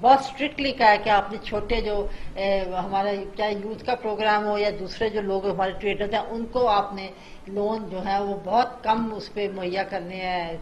بہت اسٹرکٹلی کہا ہے کہ آپ نے چھوٹے جو ہمارا چاہے یوتھ کا پروگرام ہو یا دوسرے جو لوگ ہمارے ٹریڈرز ہیں ان کو آپ نے لون جو ہے وہ بہت کم اس پہ مہیا کرنے ہیں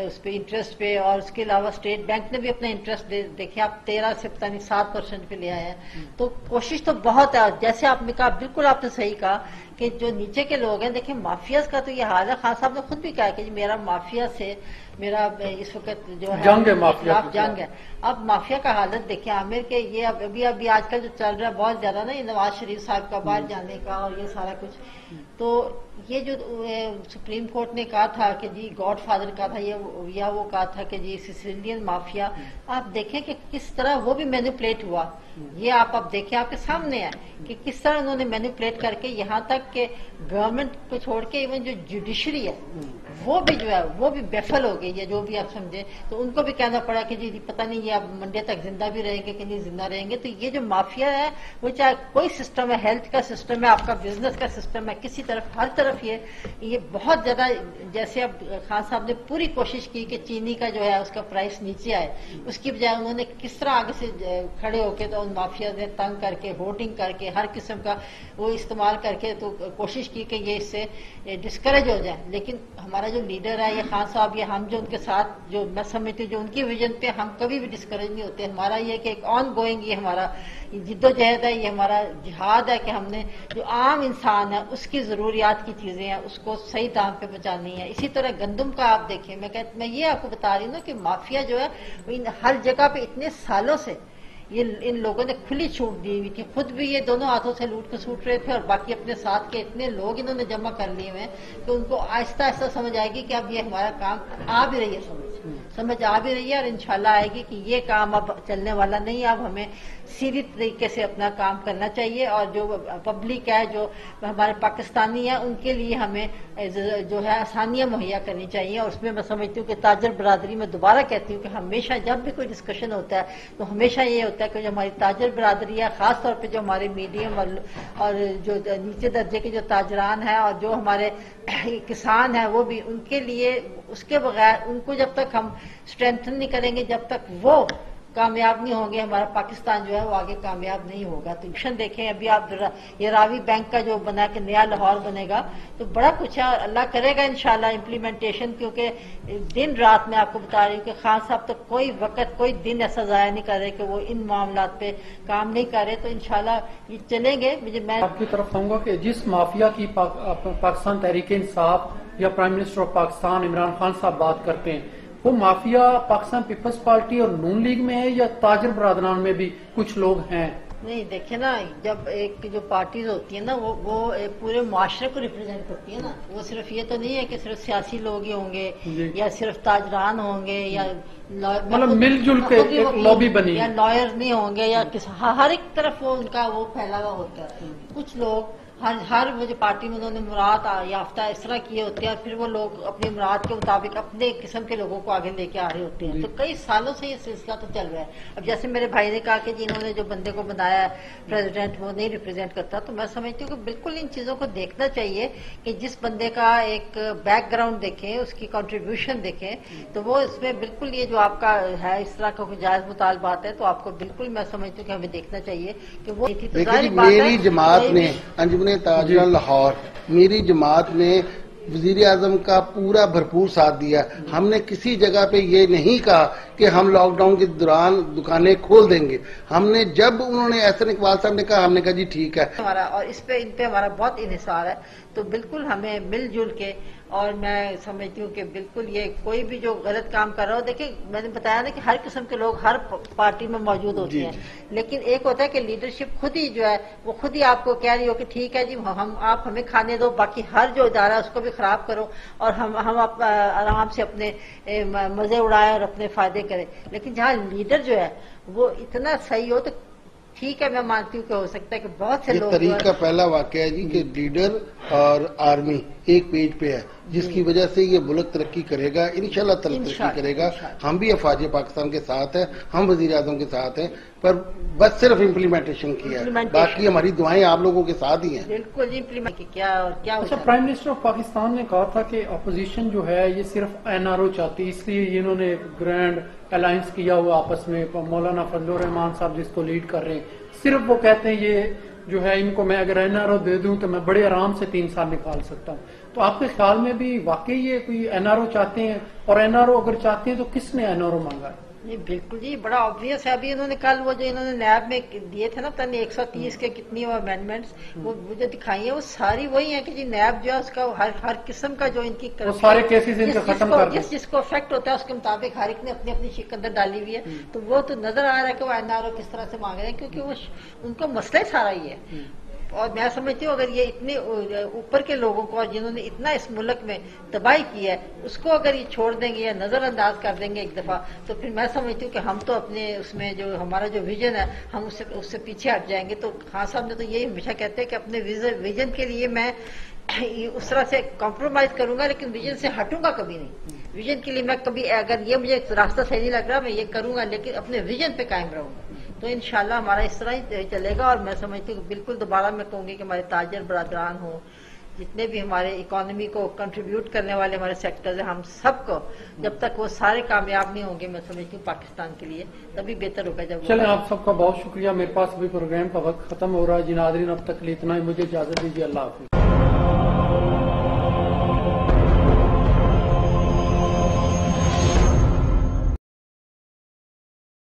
اس پہ انٹرسٹ پہ، اور اس کے علاوہ اسٹیٹ بینک نے بھی اپنا انٹرسٹ دیکھیں آپ 13 سے پتہ نہیں 7% پہ لے آئے ہیں، تو کوشش تو بہت ہے. جیسے آپ نے کہا بالکل آپ نے صحیح کہا کہ جو نیچے کے لوگ ہیں دیکھیں مافیاز کا تو یہ حال ہے. خان صاحب نے خود بھی کہا کہ جی میرا مافیا سے میرا اس وقت جو ہے جنگ ہے، مافیا جنگ ہے. اب مافیا کا حالت دیکھیں عامر کے یہ ابھی آج کل جو چل رہا ہے بہت زیادہ نا، یہ نواز شریف صاحب کا باہر جانے کا اور یہ سارا کچھ، تو یہ جو سپریم کورٹ نے کہا تھا کہ جی گاڈ فادر کا تھا یا وہ کہا تھا کہ جی سسیلین مافیا، آپ دیکھیں کہ کس طرح وہ بھی مینوپلیٹ ہوا. یہ آپ دیکھیں آپ کے سامنے ہے کہ کس طرح انہوں نے مینوپلیٹ کر کے یہاں تک کہ گورنمنٹ کو چھوڑ کے ایون جو جوڈیشری ہے وہ بھی جو ہے وہ بھی بیفل ہو گئی ہے، جو بھی آپ سمجھیں. تو ان کو بھی کہنا پڑا کہ جی پتہ نہیں یہ آپ منڈے تک زندہ بھی رہیں گے کہ نہیں زندہ رہیں گے. تو یہ جو مافیا ہے وہ چاہے کوئی سسٹم ہے، ہیلتھ کا سسٹم ہے، آپ کا بزنس کا سسٹم ہے، کسی طرف ہر طرف یہ بہت زیادہ، جیسے اب خان صاحب نے پوری کوشش کی کہ چینی کا جو ہے اس کا پرائس نیچے آئے، اس کی بجائے انہوں نے کس طرح آگے سے کھڑے ہو کے تو ان مافیا نے تنگ کر کے ہوٹنگ کر کے ہر قسم کا وہ استعمال کر کے تو کوشش کی کہ یہ اس سے ڈسکریج ہو جائے. لیکن ہمارا جو لیڈر ہے یہ خان صاحب، یہ ہم جو ان کے ساتھ جو میں سمجھتی ہوں جو ان کی ویژن پہ ہم کبھی بھی ڈسکریج نہیں ہوتے. ہمارا یہ کہ ایک آن گوئنگ یہ ہمارا جد و جہد ہے، یہ ہمارا جہاد ہے کہ ہم نے جو عام انسان ہے اس کی ضروریات کی چیزیں ہیں اس کو صحیح دام پہ پہنچانی ہے. اسی طرح گندم کا آپ دیکھیں، میں یہ آپ کو بتا رہی ہوں نا کہ مافیا جو ہے ہر جگہ پہ اتنے سالوں سے ان لوگوں نے کھلی چھوٹ دی ہوئی تھی. خود بھی یہ دونوں ہاتھوں سے لوٹ کے سوٹ رہے تھے اور باقی اپنے ساتھ کے اتنے لوگ انہوں نے جمع کر لیے ہوئے کہ ان کو آہستہ آہستہ سمجھ آئے گی کہ اب یہ ہمارا کام آ بھی رہی ہے، سمجھ آ بھی رہی ہے، اور انشاءاللہ آئے گی کہ یہ کام اب چلنے والا نہیں. اب ہمیں سیدھی طریقے سے اپنا کام کرنا چاہیے، اور جو پبلک ہے جو ہمارے پاکستانی ہیں ان کے لیے ہمیں جو ہے آسانیاں مہیا کرنی چاہیے. اور اس میں میں سمجھتی ہوں کہ تاجر برادری میں دوبارہ کہتی ہوں کہ ہمیشہ جب بھی کوئی ڈسکشن ہوتا ہے تو ہمیشہ یہ ہوتا ہے کہ جو ہماری تاجر برادری ہے، خاص طور پہ جو ہمارے میڈیم اور جو نیچے درجے کے جو تاجران ہیں اور جو ہمارے کسان ہیں وہ بھی، ان کے لیے اس کے بغیر ان کو جب تک ہم اسٹرینتھن نہیں کریں گے، جب تک وہ کامیاب نہیں ہوں گے، ہمارا پاکستان جو ہے وہ آگے کامیاب نہیں ہوگا. تو مشن دیکھیں ابھی آپ یہ راوی بینک کا جو بنا کہ نیا لاہور بنے گا، تو بڑا کچھ ہے، اللہ کرے گا انشاءاللہ امپلیمنٹیشن. کیونکہ دن رات میں آپ کو بتا رہی ہوں کہ خان صاحب تو کوئی وقت کوئی دن ایسا ضائع نہیں کر رہے کہ وہ ان معاملات پہ کام نہیں کر رہے. تو انشاءاللہ یہ چلیں گے. میں آپ کی طرف آؤں گا کہ جس مافیا کی پاکستان تحریک انصاف یا prime minister of Pakistan Imran Khan صاحب بات کرتے ہیں، وہ مافیا پاکستان پیپلز پارٹی اور نون لیگ میں ہے یا تاجر برادران میں بھی کچھ لوگ ہیں؟ نہیں دیکھیں نا، جب ایک جو پارٹیز ہوتی ہیں نا وہ پورے معاشرے کو ریپرزینٹ کرتی ہے نا. وہ صرف یہ تو نہیں ہے کہ صرف سیاسی لوگ ہی ہوں گے یا صرف تاجران ہوں گے یا مطلب مل جل کے ایک لابی بنی، یا لائر نہیں ہوں گے، یا ہر ایک طرف وہ ان کا وہ پھیلا ہوا ہوتا ہے. کچھ لوگ ہر وہ جو پارٹی میں انہوں نے مراد یافتہ اس طرح کیے ہوتے ہیں اور پھر وہ لوگ اپنی مراد کے مطابق اپنے قسم کے لوگوں کو آگے لے کے آ رہے ہوتے ہیں. تو کئی سالوں سے یہ سلسلہ تو چل رہا ہے. اب جیسے میرے بھائی نے کہا کہ جنہوں نے جو بندے کو بنایا پریزیڈنٹ وہ نہیں ریپرزینٹ کرتا، تو میں سمجھتی ہوں کہ بالکل ان چیزوں کو دیکھنا چاہیے کہ جس بندے کا ایک بیک گراؤنڈ دیکھیں، اس کی کنٹریبیوشن دیکھیں، تو وہ اس میں بالکل یہ جو آپ کا ہے اس طرح کا کوئی جائز مطالبات ہے تو آپ کو بالکل میں سمجھتی ہوں کہ ہمیں دیکھنا چاہیے کہ وہ میری جماعت نے انجمن تاجران لاہور، میری جماعت نے وزیر اعظم کا پورا بھرپور ساتھ دیا. ہم نے کسی جگہ پہ یہ نہیں کہا کہ ہم لاک ڈاؤن کے دوران دکانیں کھول دیں گے. ہم نے جب انہوں نے احسن اقبال صاحب نے کہا، ہم نے کہا جی ٹھیک ہے ہمارا، اور ان پہ ہمارا بہت انحصار ہے. تو بالکل ہمیں مل جل کے، اور میں سمجھتی ہوں کہ بالکل یہ کوئی بھی جو غلط کام کر رہا ہو، دیکھیں میں نے بتایا نا کہ ہر قسم کے لوگ ہر پارٹی میں موجود ہوتے ہیں، لیکن ایک ہوتا ہے کہ لیڈرشپ خود ہی جو ہے وہ خود ہی آپ کو کہہ رہی ہو کہ ٹھیک ہے جی آپ ہمیں کھانے دو، باقی ہر جو ادارہ ہے اس کو بھی خراب کرو اور ہم آرام سے اپنے مزے اڑائیں اور اپنے فائدے کریں. لیکن جہاں لیڈر جو ہے وہ اتنا صحیح ہو تو ٹھیک ہے، میں مانتی ہوں کہ ہو سکتا ہے کہ بہت سے لوگ. تاریخ کا پہلا واقعہ ہے جی کہ لیڈر اور آرمی ایک پیج پہ ہے. جس کی وجہ سے یہ ملک ترقی کرے گا، انشاءاللہ ترقی کرے گا. ہم بھی افواج پاکستان کے ساتھ ہیں، ہم وزیر اعظم کے ساتھ ہیں، پر بس صرف امپلیمنٹیشن کی ہے، باقی ہماری دعائیں آپ لوگوں کے ساتھ ہی ہیں. بالکل امپلیمنٹ کیا اور کیا. اچھا، پرائم منسٹر آف پاکستان نے کہا تھا کہ اپوزیشن جو ہے یہ صرف NRO چاہتی، اس لیے انہوں نے گرینڈ الائنس کیا ہوا آپس میں. مولانا فضل الرحمان صاحب جس کو لیڈ کر رہے ہیں، صرف وہ کہتے ہیں یہ جو ہے ان کو میں اگر NRO دے دوں تو میں بڑے آرام سے 3 سال نکال سکتا ہوں. تو آپ کے خیال میں بھی واقعی یہ کوئی NRO چاہتے ہیں؟ اور NRO اگر چاہتے ہیں تو کس نے NRO مانگا ہے؟ جی بالکل جی، بڑا آبویس ہے. ابھی انہوں نے کل وہ جو انہوں نے نیب میں دیے تھے نا پتہ نہیں 130 کے کتنی وہ امینڈمنٹس وہ جو دکھائی ہیں وہ ساری وہی ہیں کہ جی نیب جو ہے اس کا ہر قسم کا جو ان کی سارے کیسز ان کا ختم کر دیں، جس کو افیکٹ ہوتا ہے اس کے مطابق ہر ایک نے اپنی اپنی شک اندر ڈالی ہوئی ہے. تو وہ تو نظر آ رہا ہے کہ وہ NRO کس طرح سے مانگ رہے ہیں، کیونکہ وہ ان کو مسئلہ ہی سارا ہی ہے. اور میں سمجھتی ہوں اگر یہ اتنے اوپر کے لوگوں کو جنہوں نے اتنا اس ملک میں تباہی کی ہے اس کو اگر یہ چھوڑ دیں گے یا نظر انداز کر دیں گے ایک دفعہ، تو پھر میں سمجھتی ہوں کہ ہم تو اپنے اس میں جو ہمارا جو ویژن ہے ہم اس سے پیچھے ہٹ جائیں گے. تو خان صاحب نے تو یہی ہمیشہ کہتے ہیں کہ اپنے ویژن کے لیے میں اس طرح سے کمپرومائز کروں گا لیکن ویژن سے ہٹوں گا کبھی نہیں. ویژن کے لیے میں کبھی اگر یہ مجھے راستہ صحیح نہیں لگ رہا میں یہ کروں گا لیکن اپنے ویژن پہ قائم رہوں گا. تو انشاءاللہ ہمارا اس طرح ہی چلے گا. اور میں سمجھتی ہوں کہ بالکل دوبارہ میں کہوں گی کہ ہمارے تاجر برادران ہوں، جتنے بھی ہمارے اکانومی کو کنٹریبیوٹ کرنے والے ہمارے سیکٹرز ہیں، ہم سب کو جب تک وہ سارے کامیاب نہیں ہوں گے میں سمجھتی ہوں پاکستان کے لیے تبھی بہتر ہوگا. جب چلیں آپ سب کا بہت شکریہ. میرے پاس بھی پروگرام کا وقت ختم ہو رہا ہے. جی ناظرین، اب تک اتنا ہی، مجھے اجازت دیجیے. اللہ حافظ.